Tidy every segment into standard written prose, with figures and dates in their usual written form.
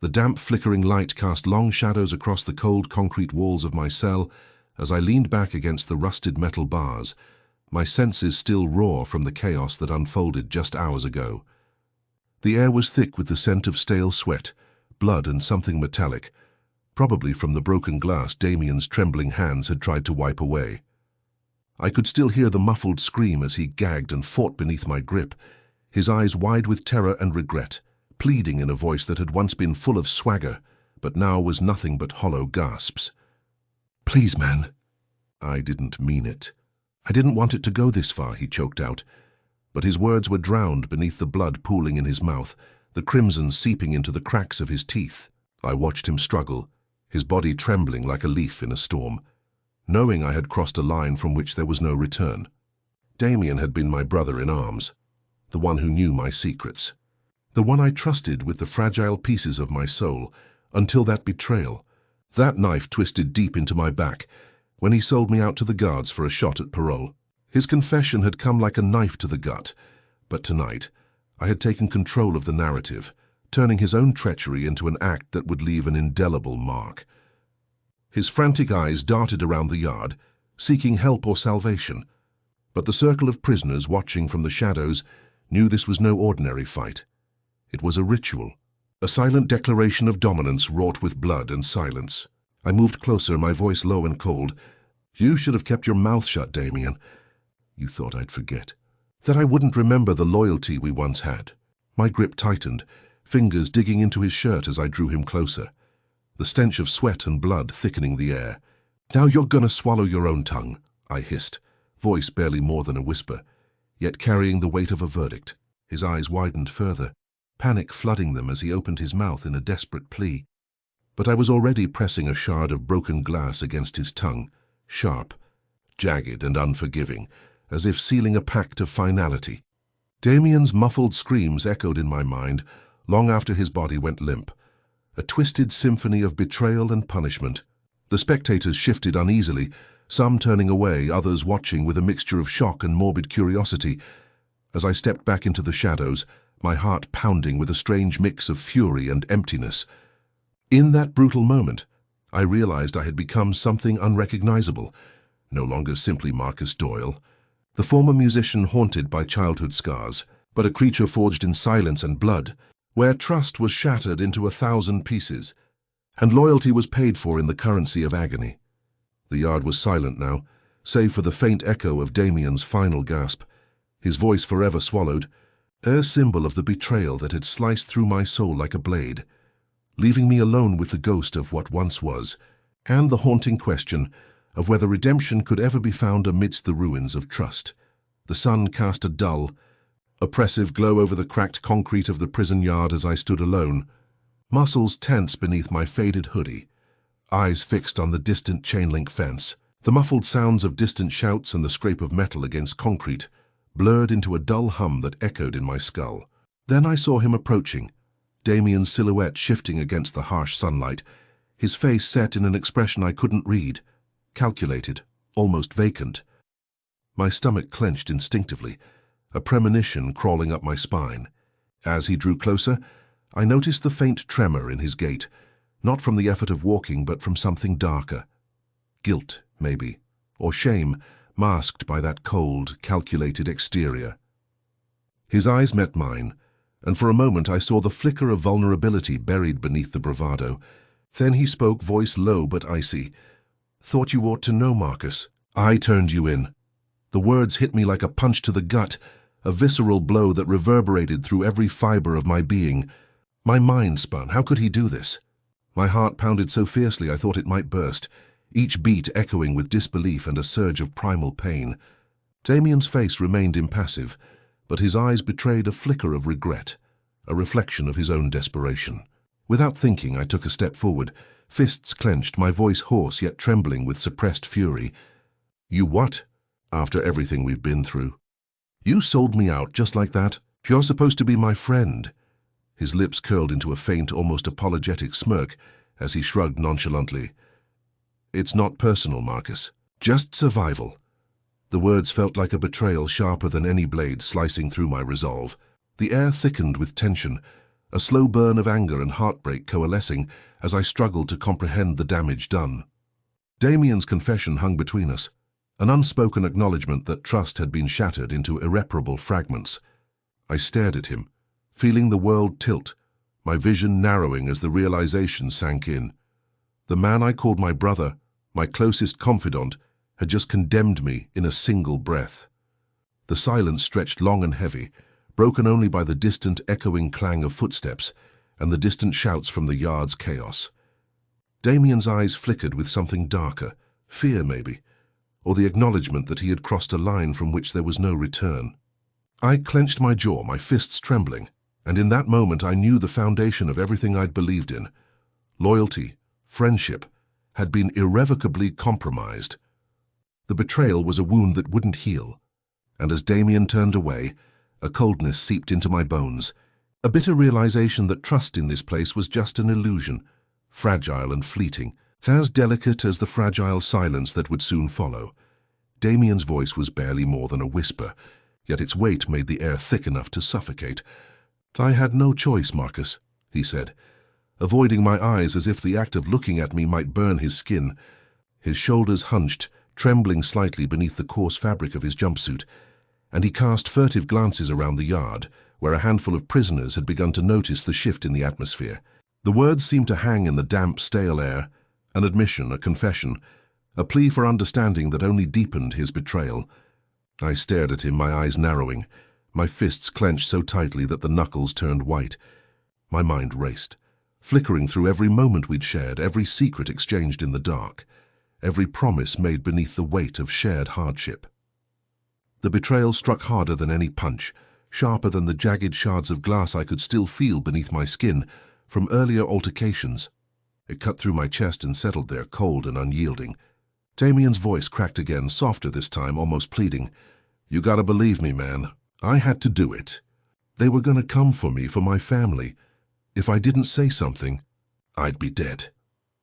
The damp, flickering light cast long shadows across the cold concrete walls of my cell as I leaned back against the rusted metal bars, my senses still raw from the chaos that unfolded just hours ago. The air was thick with the scent of stale sweat, blood and something metallic, probably from the broken glass Damien's trembling hands had tried to wipe away. I could still hear the muffled scream as he gagged and fought beneath my grip, his eyes wide with terror and regret, pleading in a voice that had once been full of swagger, but now was nothing but hollow gasps. "Please, man." I didn't mean it. I didn't want it to go this far, he choked out. But his words were drowned beneath the blood pooling in his mouth, the crimson seeping into the cracks of his teeth. I watched him struggle, his body trembling like a leaf in a storm, knowing I had crossed a line from which there was no return. Damien had been my brother in arms, the one who knew my secrets, the one I trusted with the fragile pieces of my soul, until that betrayal. That knife twisted deep into my back when he sold me out to the guards for a shot at parole. His confession had come like a knife to the gut, but tonight I had taken control of the narrative, turning his own treachery into an act that would leave an indelible mark. His frantic eyes darted around the yard, seeking help or salvation, but the circle of prisoners watching from the shadows knew this was no ordinary fight. It was a ritual, a silent declaration of dominance wrought with blood and silence. I moved closer, my voice low and cold. "You should have kept your mouth shut, Damien. You thought I'd forget. That I wouldn't remember the loyalty we once had." My grip tightened, fingers digging into his shirt as I drew him closer, the stench of sweat and blood thickening the air. "Now you're gonna swallow your own tongue," I hissed, voice barely more than a whisper, yet carrying the weight of a verdict. His eyes widened further, panic flooding them as he opened his mouth in a desperate plea. But I was already pressing a shard of broken glass against his tongue, sharp, jagged and unforgiving, as if sealing a pact of finality. Damien's muffled screams echoed in my mind long after his body went limp, a twisted symphony of betrayal and punishment. The spectators shifted uneasily, some turning away, others watching with a mixture of shock and morbid curiosity. As I stepped back into the shadows, my heart pounding with a strange mix of fury and emptiness. In that brutal moment, I realized I had become something unrecognizable, no longer simply Marcus Doyle, the former musician haunted by childhood scars, but a creature forged in silence and blood, where trust was shattered into 1,000 pieces, and loyalty was paid for in the currency of agony. The yard was silent now, save for the faint echo of Damien's final gasp, his voice forever swallowed, a symbol of the betrayal that had sliced through my soul like a blade, leaving me alone with the ghost of what once was, and the haunting question of whether redemption could ever be found amidst the ruins of trust. The sun cast a dull, oppressive glow over the cracked concrete of the prison yard as I stood alone, muscles tense beneath my faded hoodie, eyes fixed on the distant chain-link fence. The muffled sounds of distant shouts and the scrape of metal against concrete blurred into a dull hum that echoed in my skull. Then I saw him approaching, Damien's silhouette shifting against the harsh sunlight, his face set in an expression I couldn't read, calculated, almost vacant. My stomach clenched instinctively, a premonition crawling up my spine. As he drew closer, I noticed the faint tremor in his gait, not from the effort of walking but from something darker. Guilt, maybe, or shame, masked by that cold, calculated exterior. His eyes met mine, and for a moment I saw the flicker of vulnerability buried beneath the bravado. Then he spoke, voice low but icy. "Thought you ought to know, Marcus. I turned you in." The words hit me like a punch to the gut, a visceral blow that reverberated through every fiber of my being. My mind spun. How could he do this? My heart pounded so fiercely I thought it might burst, each beat echoing with disbelief and a surge of primal pain. Damien's face remained impassive, but his eyes betrayed a flicker of regret, a reflection of his own desperation. Without thinking, I took a step forward, fists clenched, my voice hoarse yet trembling with suppressed fury. "You what? After everything we've been through? You sold me out just like that? You're supposed to be my friend." His lips curled into a faint, almost apologetic smirk as he shrugged nonchalantly. "It's not personal, Marcus. Just survival." The words felt like a betrayal sharper than any blade slicing through my resolve. The air thickened with tension, a slow burn of anger and heartbreak coalescing as I struggled to comprehend the damage done. Damien's confession hung between us, an unspoken acknowledgement that trust had been shattered into irreparable fragments. I stared at him, feeling the world tilt, my vision narrowing as the realization sank in. The man I called my brother, my closest confidant, had just condemned me in a single breath. The silence stretched long and heavy, broken only by the distant echoing clang of footsteps and the distant shouts from the yard's chaos. Damien's eyes flickered with something darker, fear maybe, or the acknowledgement that he had crossed a line from which there was no return. I clenched my jaw, my fists trembling, and in that moment I knew the foundation of everything I'd believed in, loyalty, friendship, had been irrevocably compromised. The betrayal was a wound that wouldn't heal, and as Damien turned away, a coldness seeped into my bones, a bitter realization that trust in this place was just an illusion, fragile and fleeting, as delicate as the fragile silence that would soon follow. Damien's voice was barely more than a whisper, yet its weight made the air thick enough to suffocate. "I had no choice, Marcus," he said, avoiding my eyes as if the act of looking at me might burn his skin. His shoulders hunched, trembling slightly beneath the coarse fabric of his jumpsuit, and he cast furtive glances around the yard, where a handful of prisoners had begun to notice the shift in the atmosphere. The words seemed to hang in the damp, stale air, an admission, a confession, a plea for understanding that only deepened his betrayal. I stared at him, my eyes narrowing, my fists clenched so tightly that the knuckles turned white. My mind raced, flickering through every moment we'd shared, every secret exchanged in the dark, every promise made beneath the weight of shared hardship. The betrayal struck harder than any punch, sharper than the jagged shards of glass I could still feel beneath my skin from earlier altercations. It cut through my chest and settled there, cold and unyielding. Damien's voice cracked again, softer this time, almost pleading. "You gotta believe me, man. I had to do it. They were gonna come for me, for my family. If I didn't say something, I'd be dead."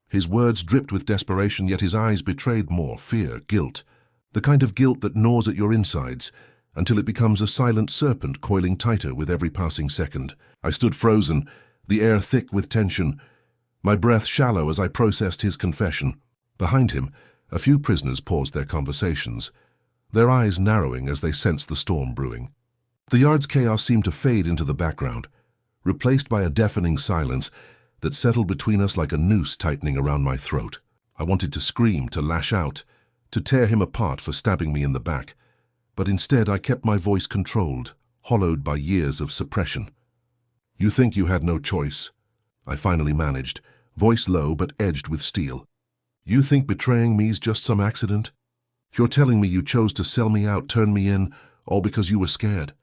His words dripped with desperation, yet his eyes betrayed more, fear, guilt. The kind of guilt that gnaws at your insides until it becomes a silent serpent coiling tighter with every passing second. I stood frozen, the air thick with tension, my breath shallow as I processed his confession. Behind him, a few prisoners paused their conversations, their eyes narrowing as they sensed the storm brewing. The yard's chaos seemed to fade into the background, replaced by a deafening silence that settled between us like a noose tightening around my throat. I wanted to scream, to lash out, to tear him apart for stabbing me in the back, but instead I kept my voice controlled, hollowed by years of suppression. "You think you had no choice," I finally managed, voice low but edged with steel. "You think betraying me's just some accident? You're telling me you chose to sell me out, turn me in, all because you were scared?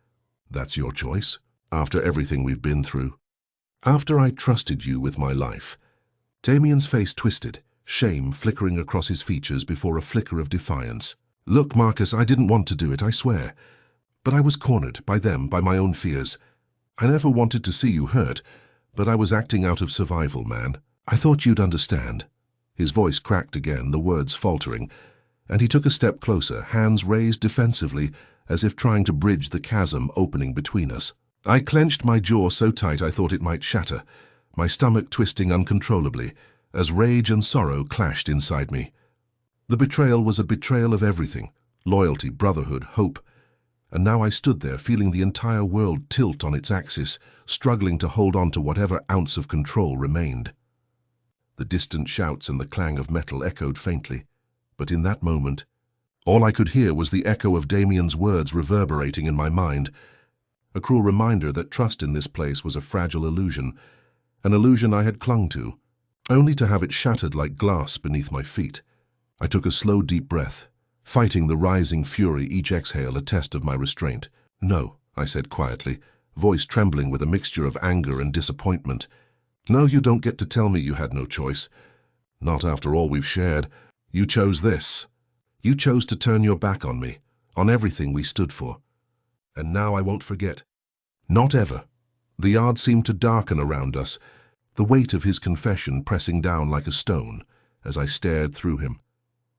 That's your choice, after everything we've been through. After I trusted you with my life." Damien's face twisted, shame flickering across his features before a flicker of defiance. "Look, Marcus, I didn't want to do it, I swear. But I was cornered by them, by my own fears. I never wanted to see you hurt, but I was acting out of survival, man. I thought you'd understand." His voice cracked again, the words faltering, and he took a step closer, hands raised defensively, as if trying to bridge the chasm opening between us. I clenched my jaw so tight I thought it might shatter, my stomach twisting uncontrollably, as rage and sorrow clashed inside me. The betrayal was a betrayal of everything, loyalty, brotherhood, hope, and now I stood there feeling the entire world tilt on its axis, struggling to hold on to whatever ounce of control remained. The distant shouts and the clang of metal echoed faintly, but in that moment, all I could hear was the echo of Damien's words reverberating in my mind, a cruel reminder that trust in this place was a fragile illusion, an illusion I had clung to, only to have it shattered like glass beneath my feet. I took a slow, deep breath, fighting the rising fury, each exhale a test of my restraint. "No," I said quietly, voice trembling with a mixture of anger and disappointment. "No, you don't get to tell me you had no choice. Not after all we've shared. You chose this. You chose to turn your back on me, on everything we stood for. And now I won't forget. Not ever." The yard seemed to darken around us, the weight of his confession pressing down like a stone as I stared through him,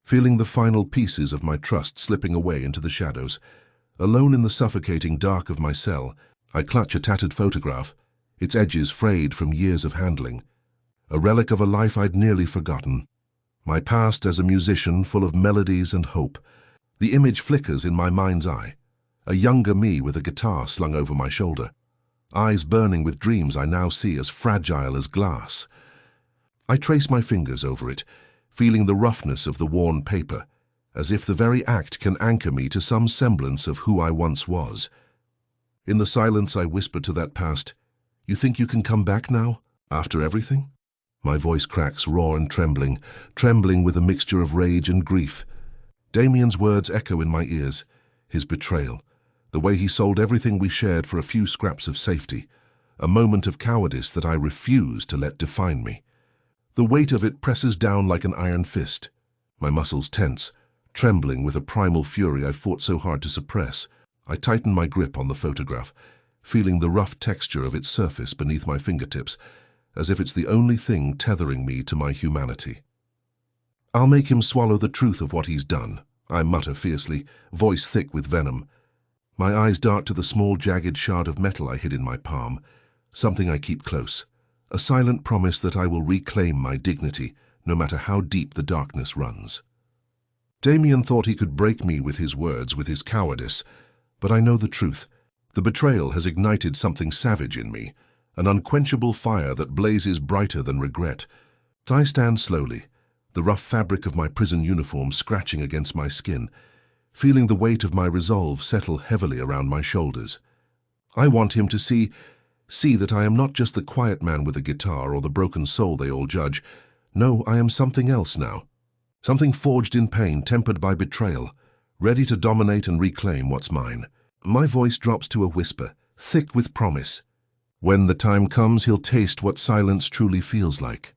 feeling the final pieces of my trust slipping away into the shadows. Alone in the suffocating dark of my cell, I clutch a tattered photograph, its edges frayed from years of handling, a relic of a life I'd nearly forgotten. My past as a musician full of melodies and hope. The image flickers in my mind's eye, a younger me with a guitar slung over my shoulder, eyes burning with dreams I now see as fragile as glass. I trace my fingers over it, feeling the roughness of the worn paper, as if the very act can anchor me to some semblance of who I once was. In the silence I whisper to that past, "You think you can come back now, after everything?" My voice cracks raw and trembling with a mixture of rage and grief. Damien's words echo in my ears, his betrayal, the way he sold everything we shared for a few scraps of safety, a moment of cowardice that I refuse to let define me. The weight of it presses down like an iron fist, my muscles tense, trembling with a primal fury I fought so hard to suppress. I tighten my grip on the photograph, feeling the rough texture of its surface beneath my fingertips, as if it's the only thing tethering me to my humanity. "I'll make him swallow the truth of what he's done," I mutter fiercely, voice thick with venom. My eyes dart to the small jagged shard of metal I hid in my palm, something I keep close, a silent promise that I will reclaim my dignity, no matter how deep the darkness runs. Damien thought he could break me with his words, with his cowardice, but I know the truth. The betrayal has ignited something savage in me, an unquenchable fire that blazes brighter than regret. I stand slowly, the rough fabric of my prison uniform scratching against my skin, feeling the weight of my resolve settle heavily around my shoulders. I want him to see that I am not just the quiet man with a guitar or the broken soul they all judge. No, I am something else now. Something forged in pain, tempered by betrayal, ready to dominate and reclaim what's mine. My voice drops to a whisper, thick with promise. When the time comes, he'll taste what silence truly feels like.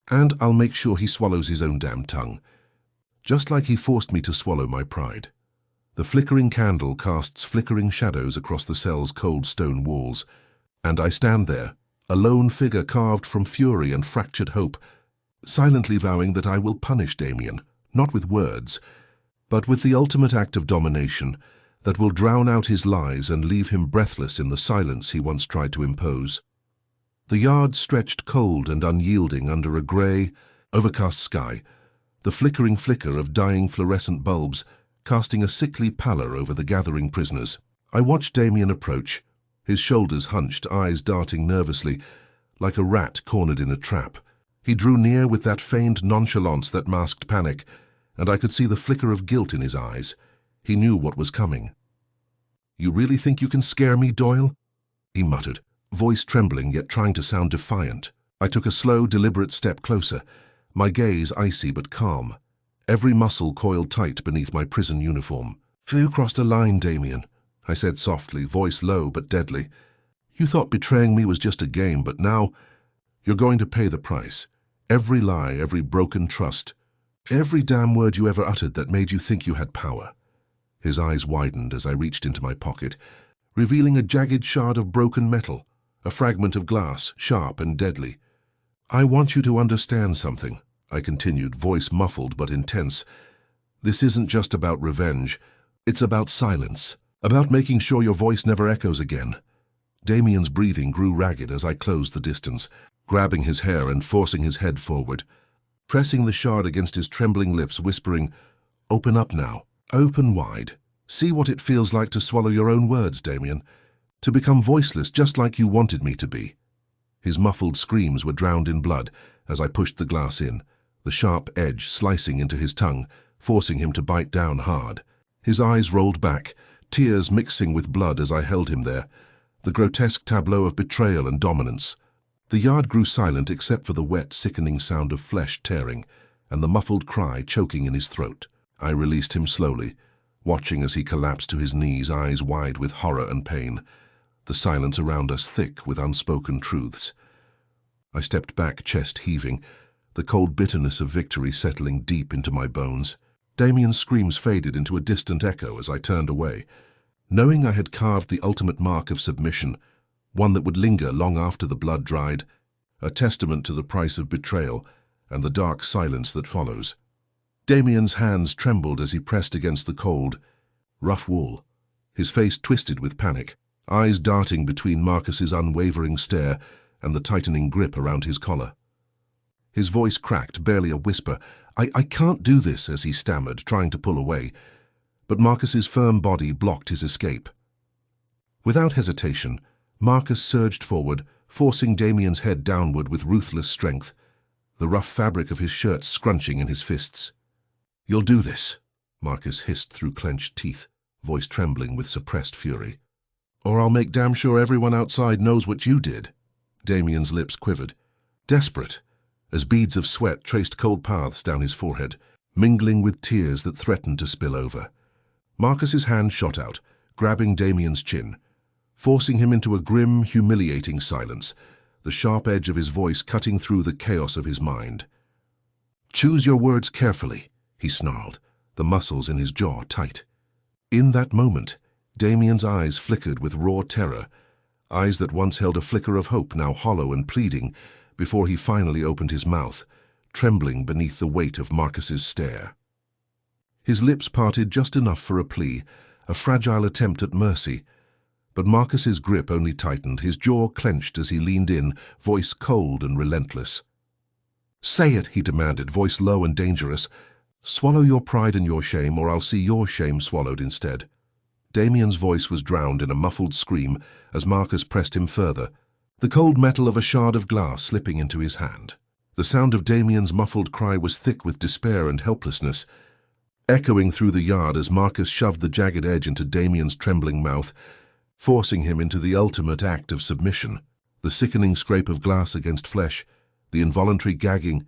And I'll make sure he swallows his own damn tongue, just like he forced me to swallow my pride. The flickering candle casts flickering shadows across the cell's cold stone walls, and I stand there, a lone figure carved from fury and fractured hope, silently vowing that I will punish Damien, not with words, but with the ultimate act of domination that will drown out his lies and leave him breathless in the silence he once tried to impose. The yard stretched cold and unyielding under a grey, overcast sky, the flickering flicker of dying fluorescent bulbs casting a sickly pallor over the gathering prisoners. I watched Damien approach, his shoulders hunched, eyes darting nervously, like a rat cornered in a trap. He drew near with that feigned nonchalance that masked panic, and I could see the flicker of guilt in his eyes. He knew what was coming. "You really think you can scare me, Doyle?" he muttered, voice trembling yet trying to sound defiant. I took a slow, deliberate step closer, my gaze icy but calm, every muscle coiled tight beneath my prison uniform. "You crossed a line, Damien," I said softly, voice low but deadly. "You thought betraying me was just a game, but now you're going to pay the price. Every lie, every broken trust, every damn word you ever uttered that made you think you had power." His eyes widened as I reached into my pocket, revealing a jagged shard of broken metal, a fragment of glass, sharp and deadly. "I want you to understand something," I continued, voice muffled but intense. "This isn't just about revenge. It's about silence, about making sure your voice never echoes again." Damien's breathing grew ragged as I closed the distance, grabbing his hair and forcing his head forward, pressing the shard against his trembling lips, whispering, "Open up now. Open wide. See what it feels like to swallow your own words, Damien. To become voiceless just like you wanted me to be." His muffled screams were drowned in blood as I pushed the glass in, the sharp edge slicing into his tongue, forcing him to bite down hard. His eyes rolled back, tears mixing with blood as I held him there, the grotesque tableau of betrayal and dominance. The yard grew silent except for the wet, sickening sound of flesh tearing and the muffled cry choking in his throat. I released him slowly, watching as he collapsed to his knees, eyes wide with horror and pain, the silence around us thick with unspoken truths. I stepped back, chest heaving, the cold bitterness of victory settling deep into my bones. Damien's screams faded into a distant echo as I turned away, knowing I had carved the ultimate mark of submission, one that would linger long after the blood dried, a testament to the price of betrayal and the dark silence that follows. Damien's hands trembled as he pressed against the cold, rough wall, his face twisted with panic. eyes darting between Marcus's unwavering stare and the tightening grip around his collar. His voice cracked, barely a whisper. I can't do this," as he stammered, trying to pull away, but Marcus's firm body blocked his escape. Without hesitation, Marcus surged forward, forcing Damien's head downward with ruthless strength, the rough fabric of his shirt scrunching in his fists. "You'll do this," Marcus hissed through clenched teeth, voice trembling with suppressed fury. "Or I'll make damn sure everyone outside knows what you did." Damien's lips quivered, desperate, as beads of sweat traced cold paths down his forehead, mingling with tears that threatened to spill over. Marcus's hand shot out, grabbing Damien's chin, forcing him into a grim, humiliating silence, the sharp edge of his voice cutting through the chaos of his mind. "Choose your words carefully," he snarled, the muscles in his jaw tight. In that moment, Damien's eyes flickered with raw terror, eyes that once held a flicker of hope, now hollow and pleading, before he finally opened his mouth, trembling beneath the weight of Marcus's stare. His lips parted just enough for a plea, a fragile attempt at mercy, but Marcus's grip only tightened, his jaw clenched as he leaned in, voice cold and relentless. "Say it," he demanded, voice low and dangerous. "Swallow your pride and your shame, or I'll see your shame swallowed instead." Damien's voice was drowned in a muffled scream as Marcus pressed him further, the cold metal of a shard of glass slipping into his hand. The sound of Damien's muffled cry was thick with despair and helplessness, echoing through the yard as Marcus shoved the jagged edge into Damien's trembling mouth, forcing him into the ultimate act of submission. The sickening scrape of glass against flesh, the involuntary gagging,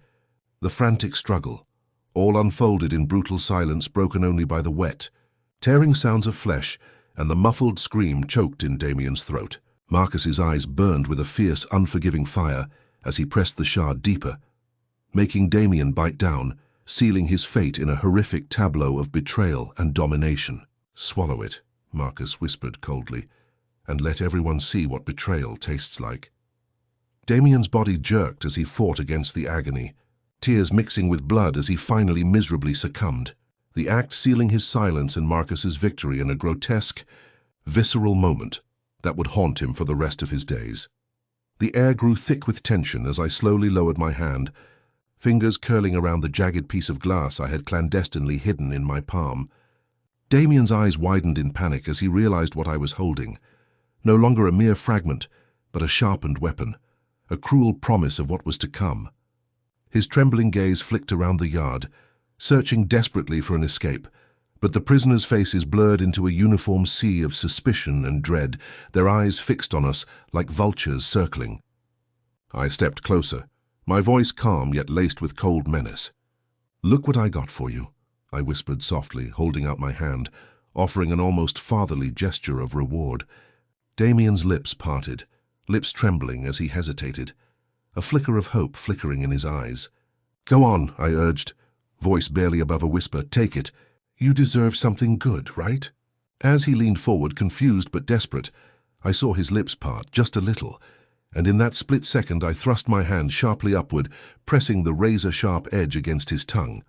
the frantic struggle, all unfolded in brutal silence broken only by the wet, tearing sounds of flesh and the muffled scream choked in Damien's throat. Marcus's eyes burned with a fierce, unforgiving fire as he pressed the shard deeper, making Damien bite down, sealing his fate in a horrific tableau of betrayal and domination. "Swallow it," Marcus whispered coldly, "and let everyone see what betrayal tastes like." Damien's body jerked as he fought against the agony, tears mixing with blood as he finally miserably succumbed, the act sealing his silence and Marcus's victory in a grotesque, visceral moment that would haunt him for the rest of his days. The air grew thick with tension as I slowly lowered my hand, fingers curling around the jagged piece of glass I had clandestinely hidden in my palm. Damien's eyes widened in panic as he realized what I was holding. No longer a mere fragment, but a sharpened weapon, a cruel promise of what was to come. His trembling gaze flicked around the yard, searching desperately for an escape, but the prisoners' faces blurred into a uniform sea of suspicion and dread, their eyes fixed on us like vultures circling. I stepped closer, my voice calm yet laced with cold menace. "Look what I got for you," I whispered softly, holding out my hand, offering an almost fatherly gesture of reward. Damien's lips parted, lips trembling as he hesitated, a flicker of hope flickering in his eyes. "Go on," I urged, voice barely above a whisper. "Take it. You deserve something good, right?" As he leaned forward, confused but desperate, I saw his lips part just a little, and in that split second I thrust my hand sharply upward, pressing the razor-sharp edge against his tongue.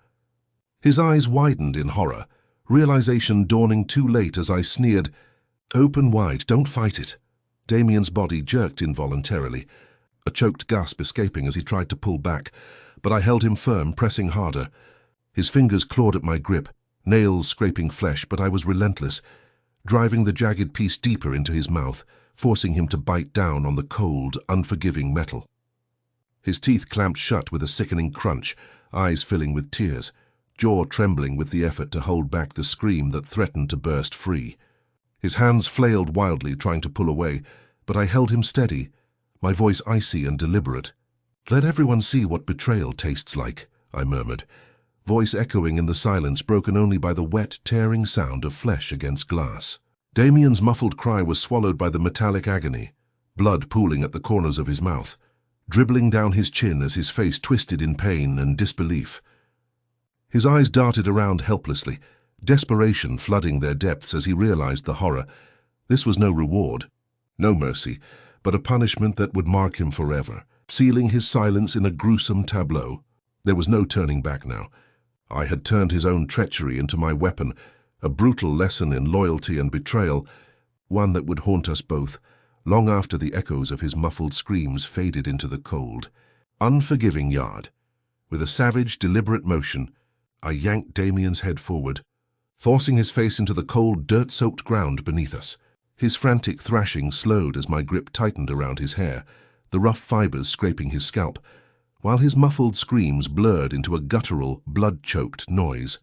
His eyes widened in horror, realization dawning too late as I sneered, "Open wide, don't fight it." Damien's body jerked involuntarily, a choked gasp escaping as he tried to pull back, but I held him firm, pressing harder. His fingers clawed at my grip, nails scraping flesh, but I was relentless, driving the jagged piece deeper into his mouth, forcing him to bite down on the cold, unforgiving metal. His teeth clamped shut with a sickening crunch, eyes filling with tears, jaw trembling with the effort to hold back the scream that threatened to burst free. His hands flailed wildly, trying to pull away, but I held him steady, my voice icy and deliberate. "Let everyone see what betrayal tastes like," I murmured, voice echoing in the silence broken only by the wet, tearing sound of flesh against glass. Damien's muffled cry was swallowed by the metallic agony, blood pooling at the corners of his mouth, dribbling down his chin as his face twisted in pain and disbelief. His eyes darted around helplessly, desperation flooding their depths as he realized the horror. This was no reward, no mercy, but a punishment that would mark him forever, sealing his silence in a gruesome tableau. There was no turning back now. I had turned his own treachery into my weapon, a brutal lesson in loyalty and betrayal, one that would haunt us both, long after the echoes of his muffled screams faded into the cold, unforgiving yard. With a savage, deliberate motion, I yanked Damien's head forward, forcing his face into the cold, dirt-soaked ground beneath us. His frantic thrashing slowed as my grip tightened around his hair, the rough fibers scraping his scalp, while his muffled screams blurred into a guttural, blood-choked noise.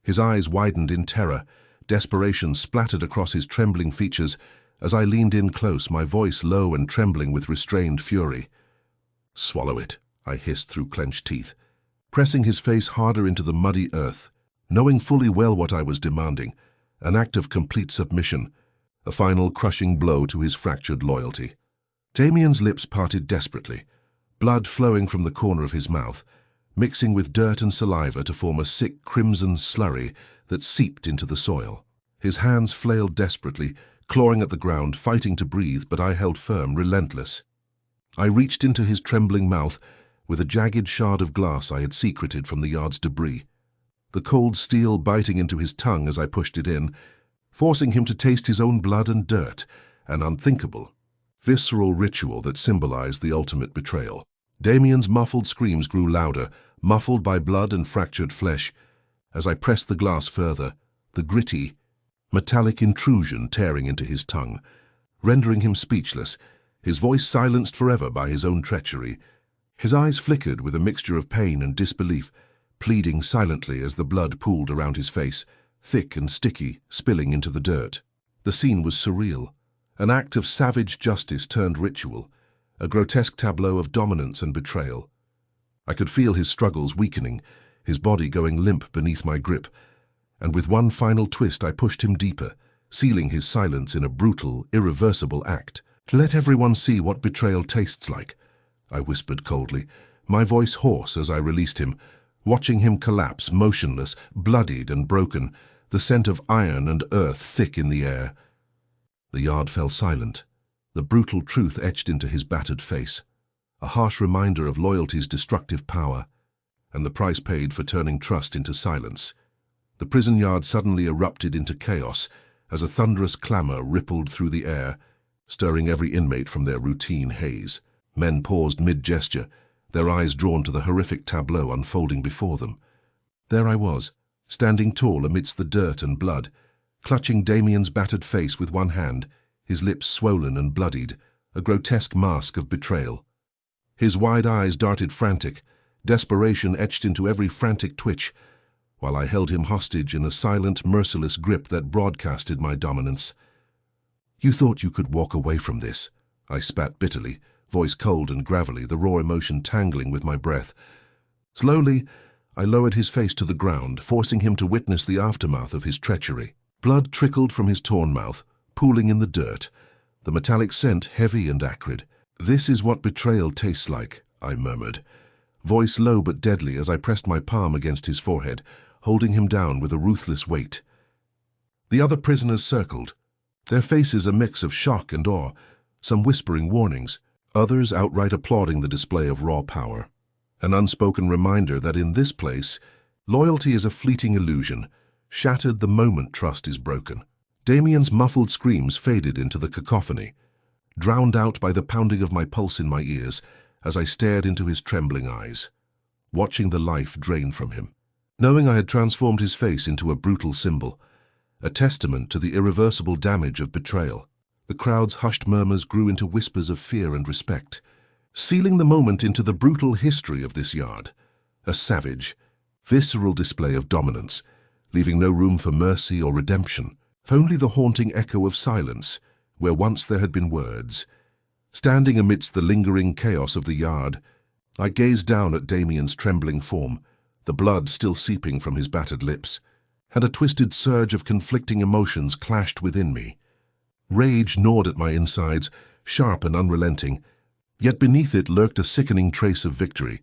His eyes widened in terror, desperation splattered across his trembling features as I leaned in close, my voice low and trembling with restrained fury. "Swallow it," I hissed through clenched teeth, pressing his face harder into the muddy earth, knowing fully well what I was demanding, an act of complete submission, a final crushing blow to his fractured loyalty. Damien's lips parted desperately, blood flowing from the corner of his mouth, mixing with dirt and saliva to form a sick crimson slurry that seeped into the soil. His hands flailed desperately, clawing at the ground, fighting to breathe, but I held firm, relentless. I reached into his trembling mouth with a jagged shard of glass I had secreted from the yard's debris, the cold steel biting into his tongue as I pushed it in, forcing him to taste his own blood and dirt, an unthinkable, visceral ritual that symbolized the ultimate betrayal. Damien's muffled screams grew louder, muffled by blood and fractured flesh. As I pressed the glass further, the gritty, metallic intrusion tearing into his tongue, rendering him speechless, his voice silenced forever by his own treachery. His eyes flickered with a mixture of pain and disbelief, pleading silently as the blood pooled around his face, thick and sticky, spilling into the dirt. The scene was surreal, an act of savage justice turned ritual, a grotesque tableau of dominance and betrayal. I could feel his struggles weakening, his body going limp beneath my grip, and with one final twist I pushed him deeper, sealing his silence in a brutal, irreversible act. "Let everyone see what betrayal tastes like," I whispered coldly, my voice hoarse as I released him, watching him collapse, motionless, bloodied and broken, the scent of iron and earth thick in the air. The yard fell silent, the brutal truth etched into his battered face, a harsh reminder of loyalty's destructive power, and the price paid for turning trust into silence. The prison yard suddenly erupted into chaos as a thunderous clamor rippled through the air, stirring every inmate from their routine haze. Men paused mid-gesture, their eyes drawn to the horrific tableau unfolding before them. There I was, standing tall amidst the dirt and blood, clutching Damien's battered face with one hand, his lips swollen and bloodied, a grotesque mask of betrayal. His wide eyes darted frantic, desperation etched into every frantic twitch, while I held him hostage in a silent, merciless grip that broadcasted my dominance. "You thought you could walk away from this," I spat bitterly, voice cold and gravelly, the raw emotion tangling with my breath. Slowly, I lowered his face to the ground, forcing him to witness the aftermath of his treachery. Blood trickled from his torn mouth, pooling in the dirt, the metallic scent heavy and acrid. "This is what betrayal tastes like," I murmured, voice low but deadly as I pressed my palm against his forehead, holding him down with a ruthless weight. The other prisoners circled, their faces a mix of shock and awe, some whispering warnings, others outright applauding the display of raw power. An unspoken reminder that in this place, loyalty is a fleeting illusion, shattered the moment trust is broken. Damien's muffled screams faded into the cacophony, drowned out by the pounding of my pulse in my ears as I stared into his trembling eyes, watching the life drain from him, knowing I had transformed his face into a brutal symbol, a testament to the irreversible damage of betrayal. The crowd's hushed murmurs grew into whispers of fear and respect, sealing the moment into the brutal history of this yard, a savage, visceral display of dominance, leaving no room for mercy or redemption, only the haunting echo of silence, where once there had been words. Standing amidst the lingering chaos of the yard, I gazed down at Damien's trembling form, the blood still seeping from his battered lips, and a twisted surge of conflicting emotions clashed within me. Rage gnawed at my insides, sharp and unrelenting, yet beneath it lurked a sickening trace of victory,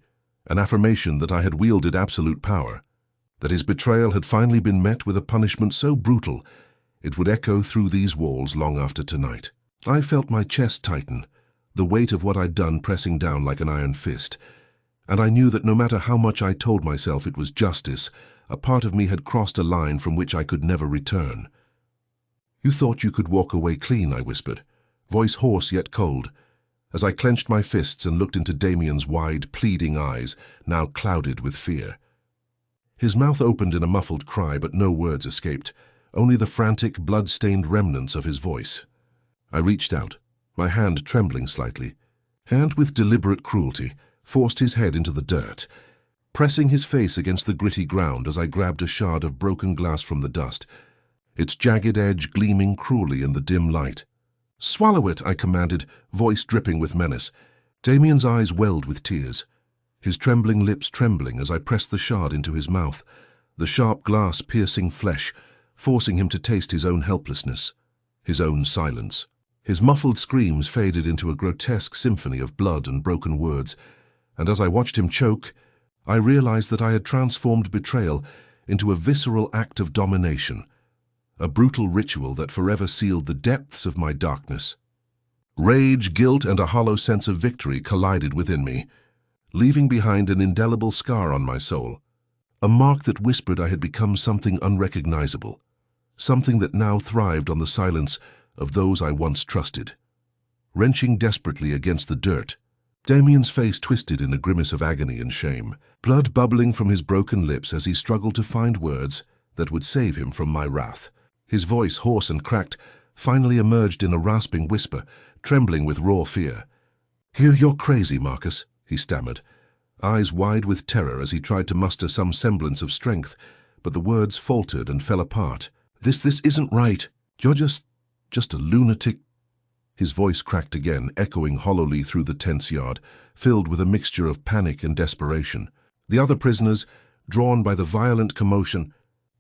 an affirmation that I had wielded absolute power, that his betrayal had finally been met with a punishment so brutal it would echo through these walls long after tonight. I felt my chest tighten, the weight of what I'd done pressing down like an iron fist, and I knew that no matter how much I told myself it was justice, a part of me had crossed a line from which I could never return. You thought you could walk away clean, I whispered, voice hoarse yet cold, as I clenched my fists and looked into Damien's wide, pleading eyes, now clouded with fear. His mouth opened in a muffled cry, but no words escaped, only the frantic, blood-stained remnants of his voice. I reached out, my hand trembling slightly, and with deliberate cruelty, forced his head into the dirt, pressing his face against the gritty ground as I grabbed a shard of broken glass from the dust, its jagged edge gleaming cruelly in the dim light. "Swallow it," I commanded, voice dripping with menace. Damien's eyes welled with tears, his trembling lips trembling as I pressed the shard into his mouth, the sharp glass piercing flesh, forcing him to taste his own helplessness, his own silence. His muffled screams faded into a grotesque symphony of blood and broken words, and as I watched him choke, I realized that I had transformed betrayal into a visceral act of domination, a brutal ritual that forever sealed the depths of my darkness. Rage, guilt, and a hollow sense of victory collided within me, leaving behind an indelible scar on my soul, a mark that whispered I had become something unrecognizable, something that now thrived on the silence of those I once trusted. Wrenching desperately against the dirt, Damien's face twisted in a grimace of agony and shame, blood bubbling from his broken lips as he struggled to find words that would save him from my wrath. His voice, hoarse and cracked, finally emerged in a rasping whisper, trembling with raw fear. "You're crazy, Marcus," he stammered, eyes wide with terror as he tried to muster some semblance of strength, but the words faltered and fell apart. This isn't right. You're just a lunatic." His voice cracked again, echoing hollowly through the tense yard, filled with a mixture of panic and desperation. The other prisoners, drawn by the violent commotion,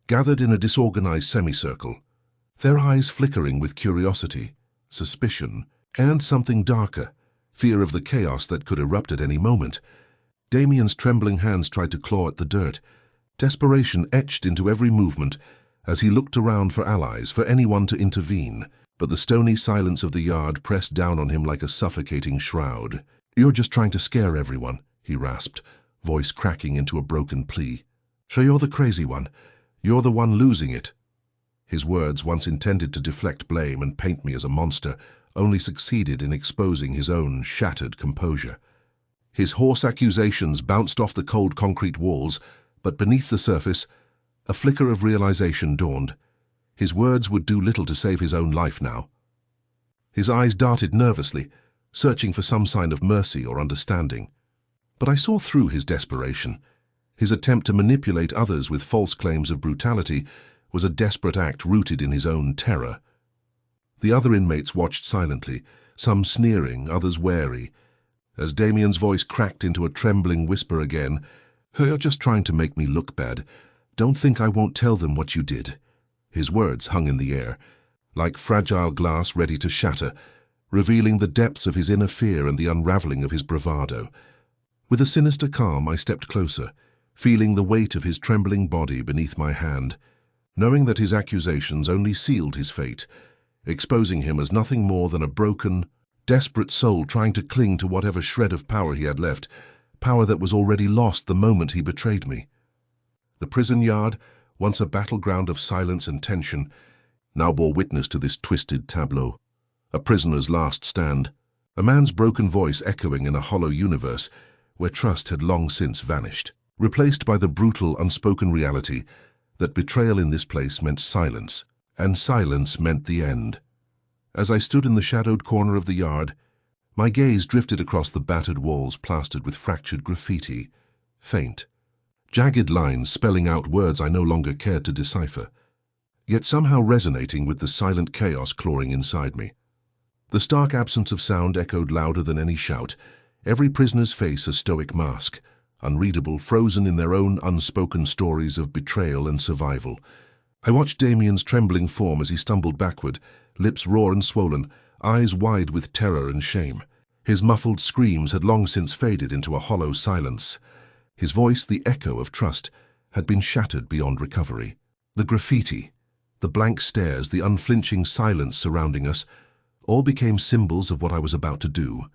gathered in a disorganized semicircle, their eyes flickering with curiosity, suspicion, and something darker, fear of the chaos that could erupt at any moment. Damien's trembling hands tried to claw at the dirt, desperation etched into every movement as he looked around for allies, for anyone to intervene, but the stony silence of the yard pressed down on him like a suffocating shroud. "You're just trying to scare everyone," he rasped, voice cracking into a broken plea. "So you're the crazy one. You're the one losing it." His words, once intended to deflect blame and paint me as a monster, only succeeded in exposing his own shattered composure. His hoarse accusations bounced off the cold concrete walls, but beneath the surface, a flicker of realization dawned. His words would do little to save his own life now. His eyes darted nervously, searching for some sign of mercy or understanding. But I saw through his desperation. His attempt to manipulate others with false claims of brutality was a desperate act rooted in his own terror. The other inmates watched silently, some sneering, others wary, as Damien's voice cracked into a trembling whisper again. "You're just trying to make me look bad. Don't think I won't tell them what you did." His words hung in the air, like fragile glass ready to shatter, revealing the depths of his inner fear and the unraveling of his bravado. With a sinister calm, I stepped closer, feeling the weight of his trembling body beneath my hand, knowing that his accusations only sealed his fate, exposing him as nothing more than a broken, desperate soul trying to cling to whatever shred of power he had left, power that was already lost the moment he betrayed me. The prison yard, once a battleground of silence and tension, now bore witness to this twisted tableau. A prisoner's last stand, a man's broken voice echoing in a hollow universe where trust had long since vanished, replaced by the brutal, unspoken reality that betrayal in this place meant silence, and silence meant the end. As I stood in the shadowed corner of the yard, my gaze drifted across the battered walls plastered with fractured graffiti, faint, jagged lines spelling out words I no longer cared to decipher, yet somehow resonating with the silent chaos clawing inside me. The stark absence of sound echoed louder than any shout, every prisoner's face a stoic mask, unreadable, frozen in their own unspoken stories of betrayal and survival. I watched Damien's trembling form as he stumbled backward, lips raw and swollen, eyes wide with terror and shame. His muffled screams had long since faded into a hollow silence. His voice, the echo of trust, had been shattered beyond recovery. The graffiti, the blank stares, the unflinching silence surrounding us, all became symbols of what I was about to do,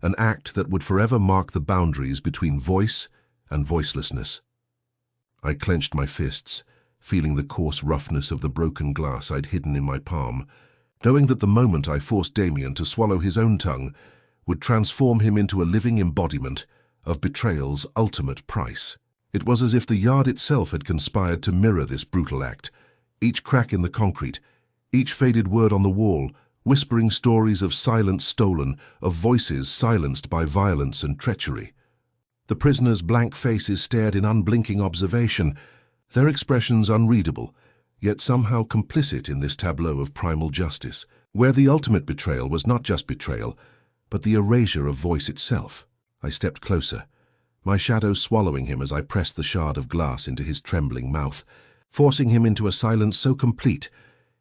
an act that would forever mark the boundaries between voice and voicelessness. I clenched my fists, feeling the coarse roughness of the broken glass I'd hidden in my palm, knowing that the moment I forced Damien to swallow his own tongue would transform him into a living embodiment of betrayal's ultimate price. It was as if the yard itself had conspired to mirror this brutal act, each crack in the concrete, each faded word on the wall, whispering stories of silence stolen, of voices silenced by violence and treachery. The prisoners' blank faces stared in unblinking observation, their expressions unreadable, yet somehow complicit in this tableau of primal justice, where the ultimate betrayal was not just betrayal, but the erasure of voice itself. I stepped closer, my shadow swallowing him as I pressed the shard of glass into his trembling mouth, forcing him into a silence so complete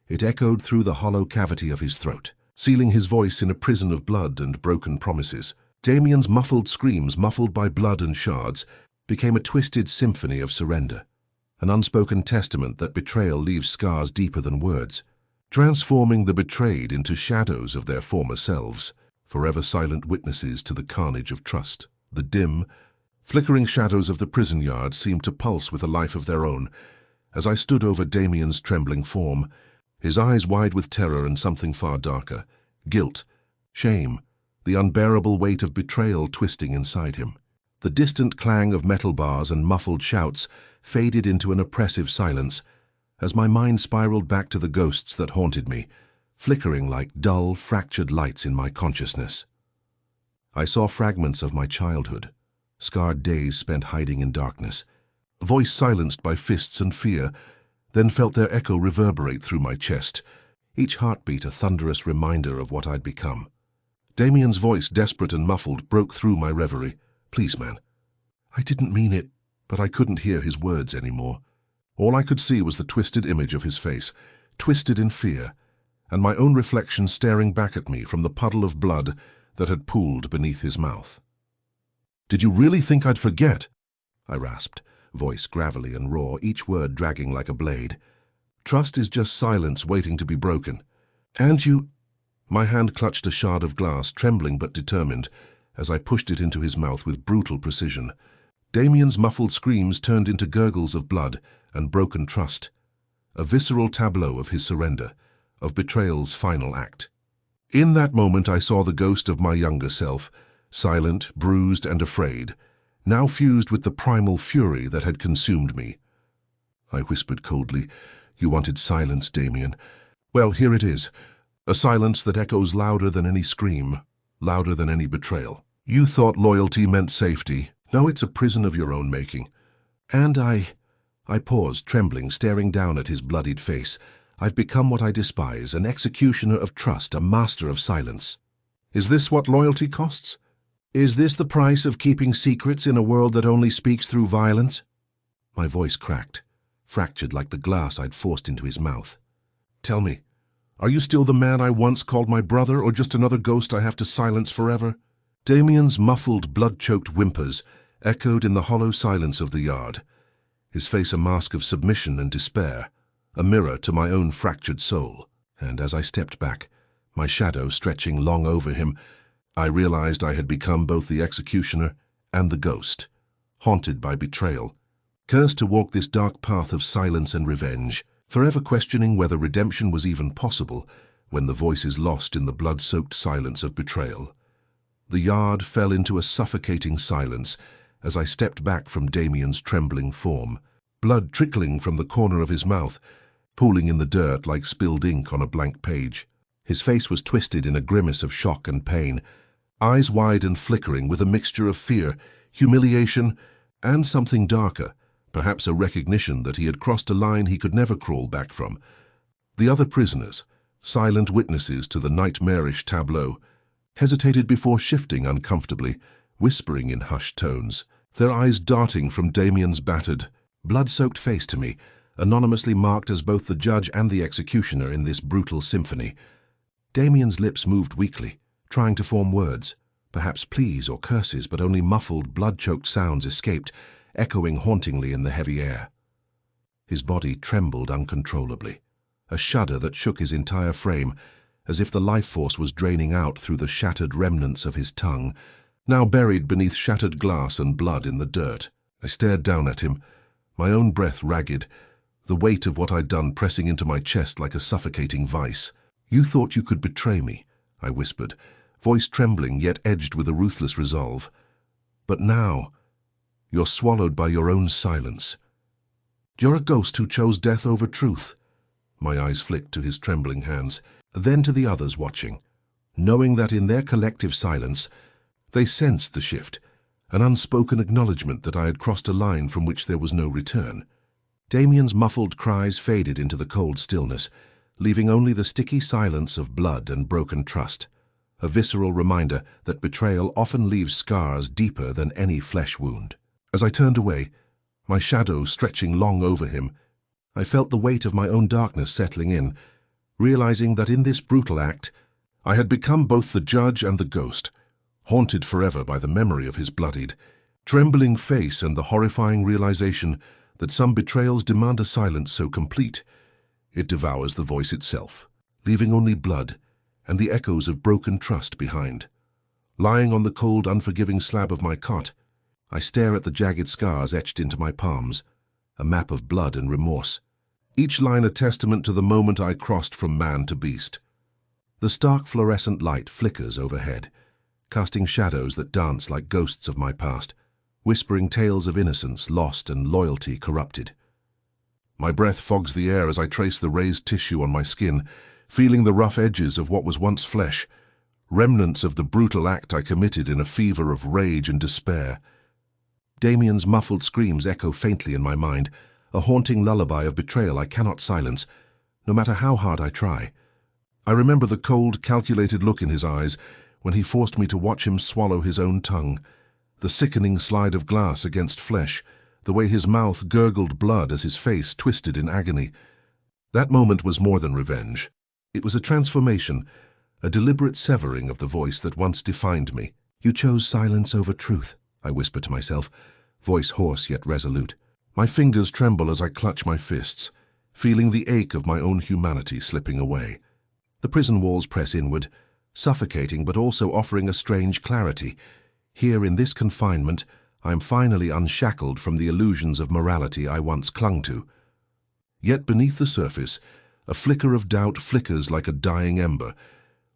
it echoed through the hollow cavity of his throat, sealing his voice in a prison of blood and broken promises. Damien's muffled screams, muffled by blood and shards, became a twisted symphony of surrender, an unspoken testament that betrayal leaves scars deeper than words, transforming the betrayed into shadows of their former selves, forever silent witnesses to the carnage of trust. The dim, flickering shadows of the prison yard seemed to pulse with a life of their own as I stood over Damien's trembling form, his eyes wide with terror and something far darker, guilt, shame, the unbearable weight of betrayal twisting inside him. The distant clang of metal bars and muffled shouts faded into an oppressive silence as my mind spiraled back to the ghosts that haunted me, flickering like dull, fractured lights in my consciousness. I saw fragments of my childhood, scarred days spent hiding in darkness, voice silenced by fists and fear, then felt their echo reverberate through my chest, each heartbeat a thunderous reminder of what I'd become. Damien's voice, desperate and muffled, broke through my reverie. "Please, man." I didn't mean it, but I couldn't hear his words anymore. All I could see was the twisted image of his face, twisted in fear, and my own reflection staring back at me from the puddle of blood that had pooled beneath his mouth. "Did you really think I'd forget?" I rasped, voice gravelly and raw, each word dragging like a blade. "Trust is just silence waiting to be broken. And you—" My hand clutched a shard of glass, trembling but determined, as I pushed it into his mouth with brutal precision. Damien's muffled screams turned into gurgles of blood and broken trust, a visceral tableau of his surrender, of betrayal's final act. In that moment I saw the ghost of my younger self, silent, bruised and afraid, now fused with the primal fury that had consumed me. I whispered coldly, "You wanted silence, Damien. Well, here it is. A silence that echoes louder than any scream, louder than any betrayal. You thought loyalty meant safety. Now it's a prison of your own making." And I paused, trembling, staring down at his bloodied face. "I've become what I despise, an executioner of trust, a master of silence. Is this what loyalty costs? Is this the price of keeping secrets in a world that only speaks through violence?" My voice cracked, fractured like the glass I'd forced into his mouth. "Tell me, are you still the man I once called my brother, or just another ghost I have to silence forever?" Damien's muffled, blood-choked whimpers echoed in the hollow silence of the yard, his face a mask of submission and despair, a mirror to my own fractured soul. And as I stepped back, my shadow stretching long over him, I realized I had become both the executioner and the ghost, haunted by betrayal, cursed to walk this dark path of silence and revenge, forever questioning whether redemption was even possible when the voice is lost in the blood-soaked silence of betrayal. The yard fell into a suffocating silence as I stepped back from Damien's trembling form, blood trickling from the corner of his mouth, pooling in the dirt like spilled ink on a blank page. His face was twisted in a grimace of shock and pain, eyes wide and flickering with a mixture of fear, humiliation, and something darker, perhaps a recognition that he had crossed a line he could never crawl back from. The other prisoners, silent witnesses to the nightmarish tableau, hesitated before shifting uncomfortably, whispering in hushed tones, their eyes darting from Damien's battered, blood-soaked face to me, anonymously marked as both the judge and the executioner in this brutal symphony. Damien's lips moved weakly, trying to form words, perhaps pleas or curses, but only muffled, blood-choked sounds escaped, echoing hauntingly in the heavy air. His body trembled uncontrollably, a shudder that shook his entire frame, as if the life force was draining out through the shattered remnants of his tongue, now buried beneath shattered glass and blood in the dirt. I stared down at him, my own breath ragged, the weight of what I'd done pressing into my chest like a suffocating vice. "You thought you could betray me," I whispered, voice trembling yet edged with a ruthless resolve. "But now, you're swallowed by your own silence. You're a ghost who chose death over truth." My eyes flicked to his trembling hands, then to the others watching, knowing that in their collective silence, they sensed the shift, an unspoken acknowledgement that I had crossed a line from which there was no return. Damien's muffled cries faded into the cold stillness, leaving only the sticky silence of blood and broken trust, a visceral reminder that betrayal often leaves scars deeper than any flesh wound. As I turned away, my shadow stretching long over him, I felt the weight of my own darkness settling in, realizing that in this brutal act, I had become both the judge and the ghost, haunted forever by the memory of his bloodied, trembling face and the horrifying realization that some betrayals demand a silence so complete, it devours the voice itself, leaving only blood and the echoes of broken trust behind. Lying on the cold, unforgiving slab of my cot, I stare at the jagged scars etched into my palms, a map of blood and remorse, each line a testament to the moment I crossed from man to beast. The stark fluorescent light flickers overhead, casting shadows that dance like ghosts of my past, whispering tales of innocence lost and loyalty corrupted. My breath fogs the air as I trace the raised tissue on my skin, feeling the rough edges of what was once flesh, remnants of the brutal act I committed in a fever of rage and despair. Damien's muffled screams echo faintly in my mind, a haunting lullaby of betrayal I cannot silence, no matter how hard I try. I remember the cold, calculated look in his eyes when he forced me to watch him swallow his own tongue, the sickening slide of glass against flesh, the way his mouth gurgled blood as his face twisted in agony. That moment was more than revenge. It was a transformation, a deliberate severing of the voice that once defined me. "You chose silence over truth," I whisper to myself, voice hoarse yet resolute. My fingers tremble as I clutch my fists, feeling the ache of my own humanity slipping away. The prison walls press inward, suffocating but also offering a strange clarity. Here in this confinement, I am finally unshackled from the illusions of morality I once clung to. Yet beneath the surface, a flicker of doubt flickers like a dying ember.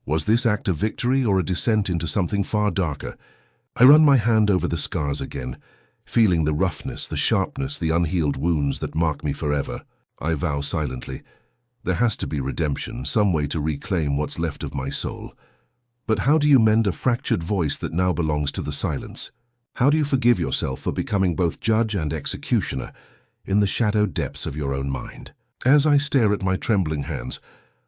Was this act a victory or a descent into something far darker? I run my hand over the scars again, feeling the roughness, the sharpness, the unhealed wounds that mark me forever. I vow silently, there has to be redemption, some way to reclaim what's left of my soul. But how do you mend a fractured voice that now belongs to the silence? How do you forgive yourself for becoming both judge and executioner in the shadowed depths of your own mind? As I stare at my trembling hands,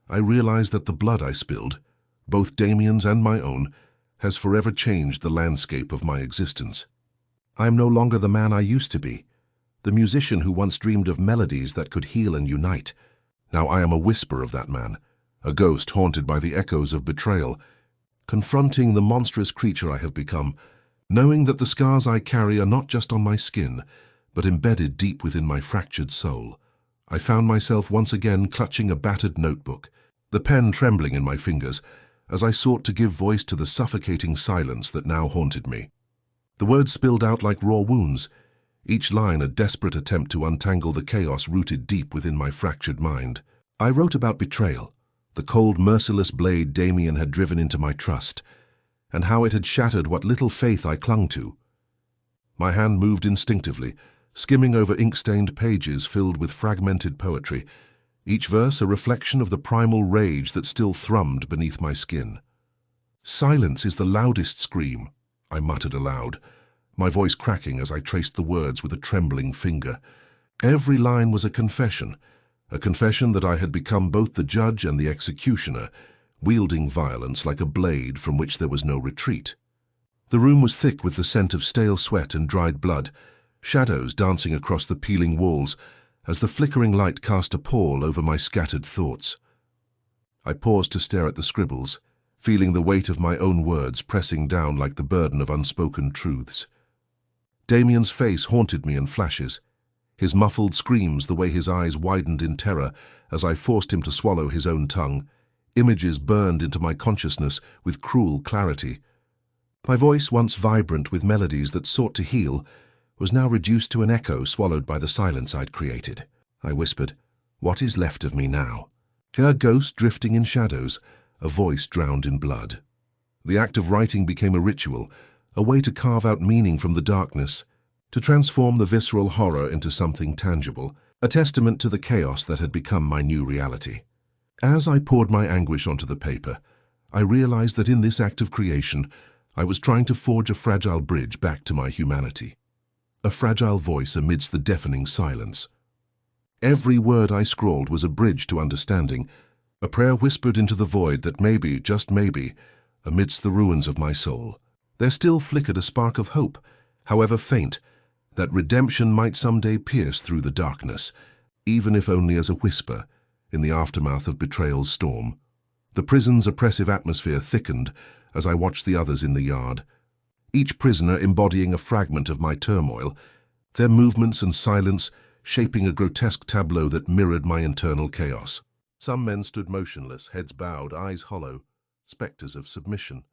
I realize that the blood I spilled, both Damien's and my own, has forever changed the landscape of my existence. I am no longer the man I used to be, the musician who once dreamed of melodies that could heal and unite. Now I am a whisper of that man, a ghost haunted by the echoes of betrayal, confronting the monstrous creature I have become, knowing that the scars I carry are not just on my skin, but embedded deep within my fractured soul. I found myself once again clutching a battered notebook, the pen trembling in my fingers, as I sought to give voice to the suffocating silence that now haunted me. The words spilled out like raw wounds, each line a desperate attempt to untangle the chaos rooted deep within my fractured mind. I wrote about betrayal, the cold, merciless blade Damien had driven into my trust, and how it had shattered what little faith I clung to. My hand moved instinctively, skimming over ink-stained pages filled with fragmented poetry, each verse a reflection of the primal rage that still thrummed beneath my skin. "Silence is the loudest scream," I muttered aloud, my voice cracking as I traced the words with a trembling finger. Every line was a confession that I had become both the judge and the executioner, wielding violence like a blade from which there was no retreat. The room was thick with the scent of stale sweat and dried blood, shadows dancing across the peeling walls as the flickering light cast a pall over my scattered thoughts. I paused to stare at the scribbles, feeling the weight of my own words pressing down like the burden of unspoken truths. Damien's face haunted me in flashes, his muffled screams, the way his eyes widened in terror as I forced him to swallow his own tongue. Images burned into my consciousness with cruel clarity. My voice, once vibrant with melodies that sought to heal, was now reduced to an echo swallowed by the silence I'd created. I whispered. What is left of me now? A ghost drifting in shadows, a voice drowned in blood. The act of writing became a ritual, a way to carve out meaning from the darkness, to transform the visceral horror into something tangible, a testament to the chaos that had become my new reality. As I poured my anguish onto the paper, I realized that in this act of creation, I was trying to forge a fragile bridge back to my humanity. A fragile voice amidst the deafening silence. Every word I scrawled was a bridge to understanding, a prayer whispered into the void that maybe, just maybe, amidst the ruins of my soul, there still flickered a spark of hope, however faint, that redemption might someday pierce through the darkness, even if only as a whisper, in the aftermath of betrayal's storm. The prison's oppressive atmosphere thickened as I watched the others in the yard, each prisoner embodying a fragment of my turmoil, their movements and silence shaping a grotesque tableau that mirrored my internal chaos. Some men stood motionless, heads bowed, eyes hollow, spectres of submission,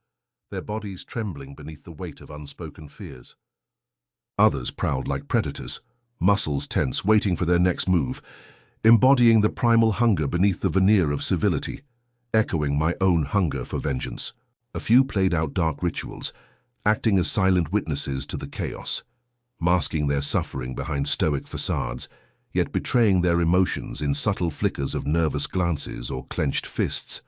their bodies trembling beneath the weight of unspoken fears. Others prowled like predators, muscles tense, waiting for their next move, embodying the primal hunger beneath the veneer of civility, echoing my own hunger for vengeance. A few played out dark rituals, acting as silent witnesses to the chaos, masking their suffering behind stoic facades, yet betraying their emotions in subtle flickers of nervous glances or clenched fists.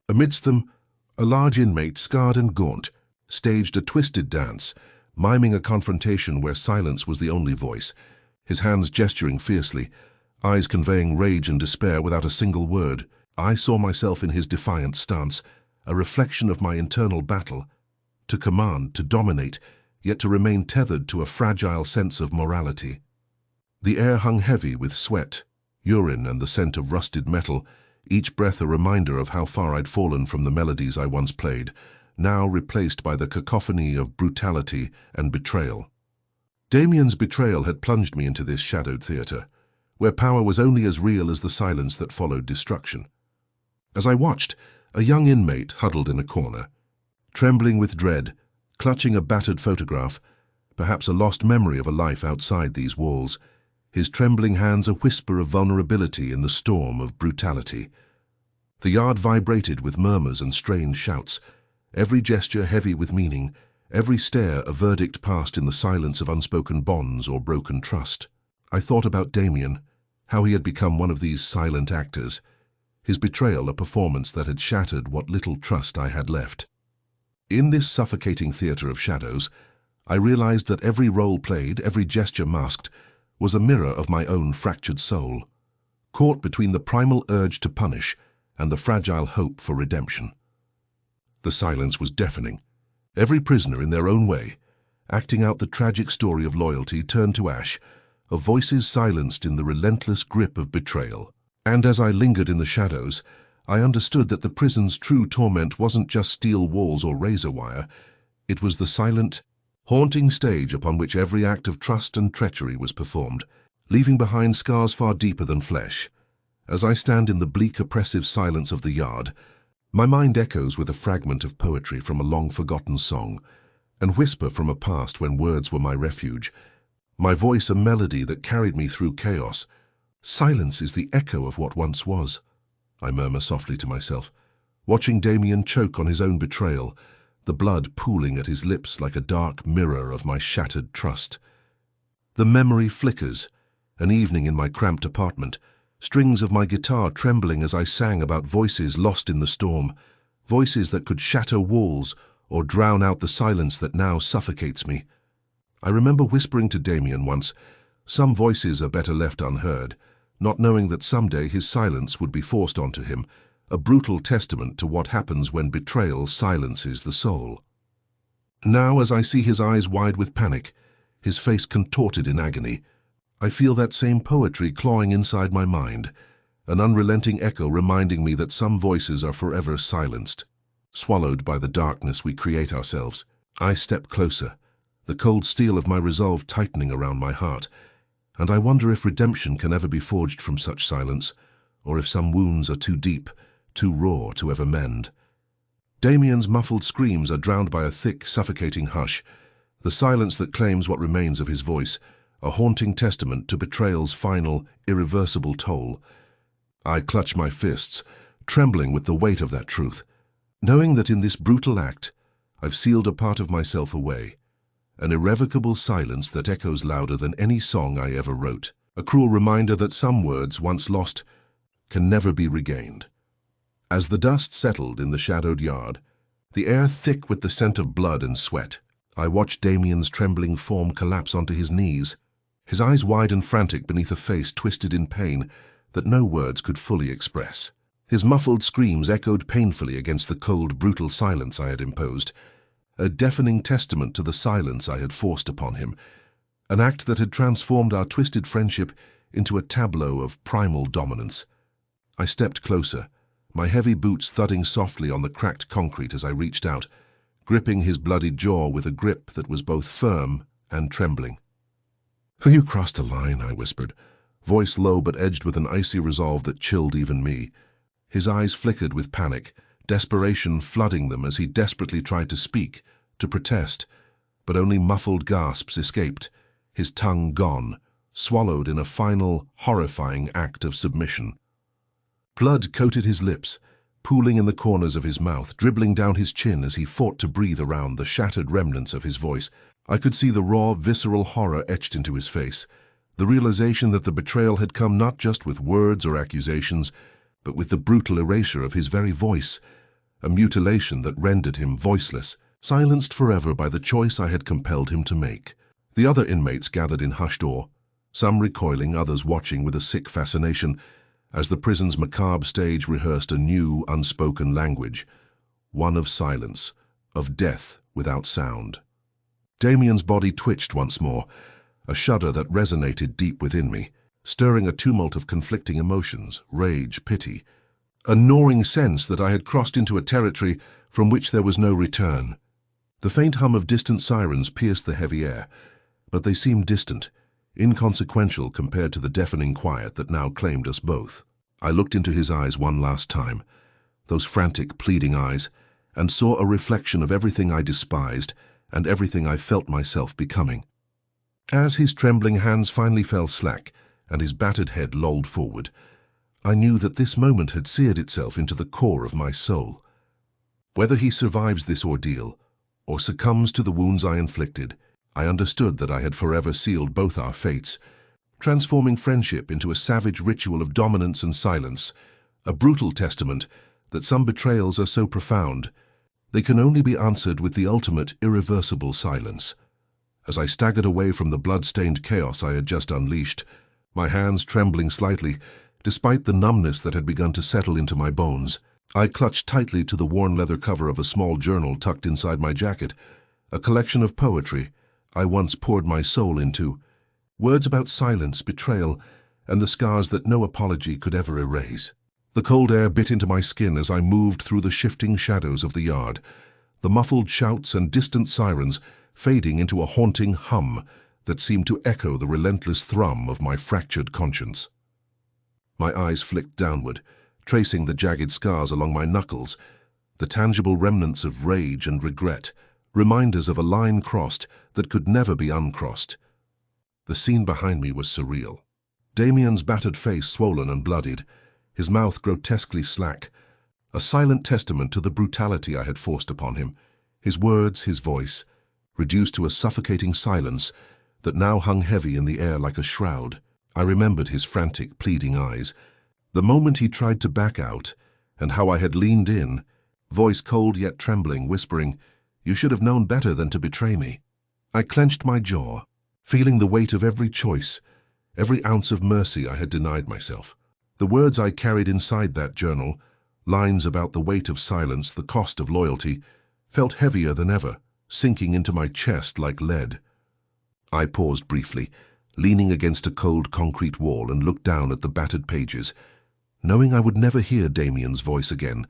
Amidst them, a large inmate, scarred and gaunt, staged a twisted dance, miming a confrontation where silence was the only voice, his hands gesturing fiercely, eyes conveying rage and despair without a single word. I saw myself in his defiant stance, a reflection of my internal battle, to command, to dominate, yet to remain tethered to a fragile sense of morality. The air hung heavy with sweat, urine and the scent of rusted metal, each breath a reminder of how far I'd fallen from the melodies I once played, now replaced by the cacophony of brutality and betrayal. Damien's betrayal had plunged me into this shadowed theater, where power was only as real as the silence that followed destruction. As I watched, a young inmate huddled in a corner, trembling with dread, clutching a battered photograph, perhaps a lost memory of a life outside these walls, his trembling hands a whisper of vulnerability in the storm of brutality. The yard vibrated with murmurs and strange shouts, every gesture heavy with meaning, every stare a verdict passed in the silence of unspoken bonds or broken trust. I thought about Damien, how he had become one of these silent actors, his betrayal a performance that had shattered what little trust I had left. In this suffocating theater of shadows, I realized that every role played, every gesture masked, was a mirror of my own fractured soul, caught between the primal urge to punish and the fragile hope for redemption. The silence was deafening. Every prisoner in their own way, acting out the tragic story of loyalty, turned to ash, of voices silenced in the relentless grip of betrayal. And as I lingered in the shadows, I understood that the prison's true torment wasn't just steel walls or razor wire. It was the silent, haunting stage upon which every act of trust and treachery was performed, leaving behind scars far deeper than flesh. As I stand in the bleak, oppressive silence of the yard, my mind echoes with a fragment of poetry from a long-forgotten song, and whisper from a past when words were my refuge, my voice a melody that carried me through chaos. Silence is the echo of what once was, I murmur softly to myself, watching Damien choke on his own betrayal, the blood pooling at his lips like a dark mirror of my shattered trust. The memory flickers, an evening in my cramped apartment, strings of my guitar trembling as I sang about voices lost in the storm, voices that could shatter walls or drown out the silence that now suffocates me. I remember whispering to Damien once, some voices are better left unheard, not knowing that someday his silence would be forced onto him, a brutal testament to what happens when betrayal silences the soul. Now, as I see his eyes wide with panic, his face contorted in agony, I feel that same poetry clawing inside my mind, an unrelenting echo reminding me that some voices are forever silenced. Swallowed by the darkness we create ourselves, I step closer, the cold steel of my resolve tightening around my heart, and I wonder if redemption can ever be forged from such silence, or if some wounds are too deep, too raw to ever mend. Damien's muffled screams are drowned by a thick, suffocating hush, the silence that claims what remains of his voice, a haunting testament to betrayal's final, irreversible toll. I clutch my fists, trembling with the weight of that truth, knowing that in this brutal act, I've sealed a part of myself away, an irrevocable silence that echoes louder than any song I ever wrote, a cruel reminder that some words, once lost, can never be regained. As the dust settled in the shadowed yard, the air thick with the scent of blood and sweat, I watched Damien's trembling form collapse onto his knees, his eyes wide and frantic beneath a face twisted in pain that no words could fully express. His muffled screams echoed painfully against the cold, brutal silence I had imposed, a deafening testament to the silence I had forced upon him, an act that had transformed our twisted friendship into a tableau of primal dominance. I stepped closer, my heavy boots thudding softly on the cracked concrete as I reached out, gripping his bloodied jaw with a grip that was both firm and trembling. "You crossed a line," I whispered, voice low but edged with an icy resolve that chilled even me. His eyes flickered with panic, desperation flooding them as he desperately tried to speak, to protest, but only muffled gasps escaped, his tongue gone, swallowed in a final, horrifying act of submission. Blood coated his lips, pooling in the corners of his mouth, dribbling down his chin as he fought to breathe around the shattered remnants of his voice. I could see the raw, visceral horror etched into his face, the realization that the betrayal had come not just with words or accusations, but with the brutal erasure of his very voice, a mutilation that rendered him voiceless, silenced forever by the choice I had compelled him to make. The other inmates gathered in hushed awe, some recoiling, others watching with a sick fascination, as the prison's macabre stage rehearsed a new, unspoken language, one of silence, of death without sound. Damien's body twitched once more, a shudder that resonated deep within me, stirring a tumult of conflicting emotions, rage, pity, a gnawing sense that I had crossed into a territory from which there was no return. The faint hum of distant sirens pierced the heavy air, but they seemed distant, inconsequential compared to the deafening quiet that now claimed us both. I looked into his eyes one last time, those frantic, pleading eyes, and saw a reflection of everything I despised and everything I felt myself becoming. As his trembling hands finally fell slack and his battered head lolled forward, I knew that this moment had seared itself into the core of my soul. Whether he survives this ordeal or succumbs to the wounds I inflicted, I understood that I had forever sealed both our fates, transforming friendship into a savage ritual of dominance and silence, a brutal testament that some betrayals are so profound they can only be answered with the ultimate, irreversible silence. As I staggered away from the blood-stained chaos I had just unleashed, my hands trembling slightly, despite the numbness that had begun to settle into my bones, I clutched tightly to the worn leather cover of a small journal tucked inside my jacket, a collection of poetry I once poured my soul into, words about silence, betrayal, and the scars that no apology could ever erase. The cold air bit into my skin as I moved through the shifting shadows of the yard, the muffled shouts and distant sirens fading into a haunting hum that seemed to echo the relentless thrum of my fractured conscience. My eyes flicked downward, tracing the jagged scars along my knuckles, the tangible remnants of rage and regret, reminders of a line crossed that could never be uncrossed. The scene behind me was surreal. Damien's battered face swollen and bloodied, his mouth grotesquely slack, a silent testament to the brutality I had forced upon him, his words, his voice, reduced to a suffocating silence that now hung heavy in the air like a shroud. I remembered his frantic, pleading eyes, the moment he tried to back out, and how I had leaned in, voice cold yet trembling, whispering, "You should have known better than to betray me." I clenched my jaw, feeling the weight of every choice, every ounce of mercy I had denied myself. The words I carried inside that journal, lines about the weight of silence, the cost of loyalty, felt heavier than ever, sinking into my chest like lead. I paused briefly, leaning against a cold concrete wall, and looked down at the battered pages, knowing I would never hear Damien's voice again,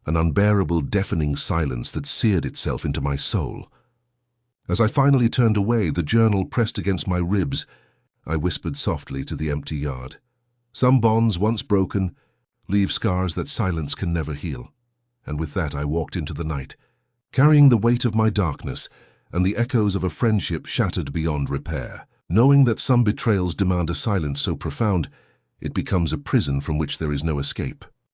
an unbearable, deafening silence that seared itself into my soul. As I finally turned away, the journal pressed against my ribs, I whispered softly to the empty yard. Some bonds, once broken, leave scars that silence can never heal. And with that I walked into the night, carrying the weight of my darkness and the echoes of a friendship shattered beyond repair. Knowing that some betrayals demand a silence so profound, it becomes a prison from which there is no escape.